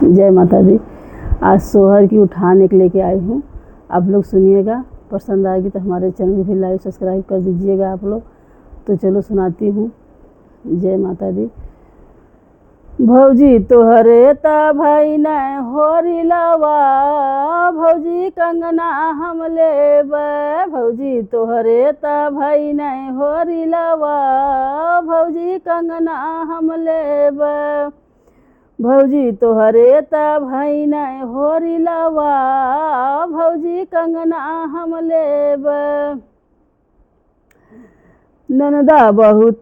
जय माता दी। आज सोहर की उठान एक लेके आई हूँ, आप लोग सुनिएगा। पसंद आएगी तो हमारे चैनल को भी लाइक सब्सक्राइब कर दीजिएगा आप लोग। तो चलो सुनाती हूँ। जय माता दी। भौजी तोहरे ता भाई न होरी लवा, भौजी कंगना हम लेब। भौजी तोहरे ता भाई न होरी लवा, भौजी कंगना हम लेब। भौजी तोहरे ता भाई न होरी लवा, भौजी कंगना हम लेब। ननदा बहुत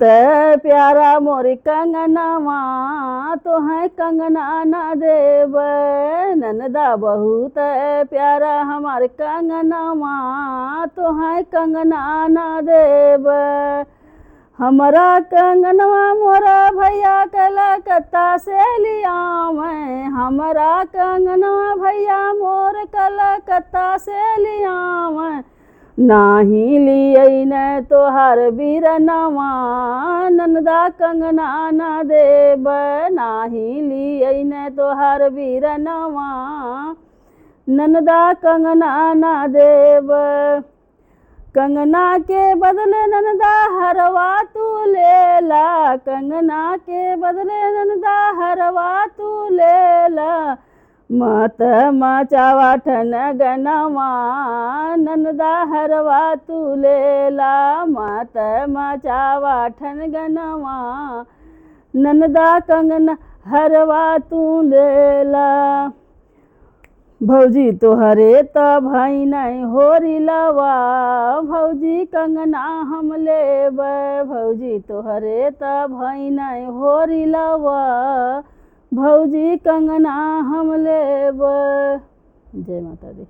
प्यारा मोरी कंगनवा, तोहें कंगना न देब। ननदा बहुत प्यारा हमार कंगनवा, तोहें कंगना न देब। हमारा कंगनवा मोरा भैया कलकत्ता से लियावें। हमारा कंगनवा भैया मोर कलकत्ता से लियावें। नाही लिये न तोहार बीरनवा, ननदा कंगना न देब। नाही लिये न तोहार बीरनवा, ननदा कंगना न देब। कंगना के बदले ननदा हरवा तू लेला, कंगना के बदले ननदा हरवा तू लेला। मत मचावा ठन गनवा, ननदा हरवा तू लेला। मत मचावा ठन गनवा, ननदा कंगना हरवा तू लेला। भौजी तोहरे ता भाई नहीं होरी लवा, भौजी कंगना हम लेब। भौजी तोहरे ता भाई नहीं होरी लवा, भौजी कंगना हम लेब। जय माता दी।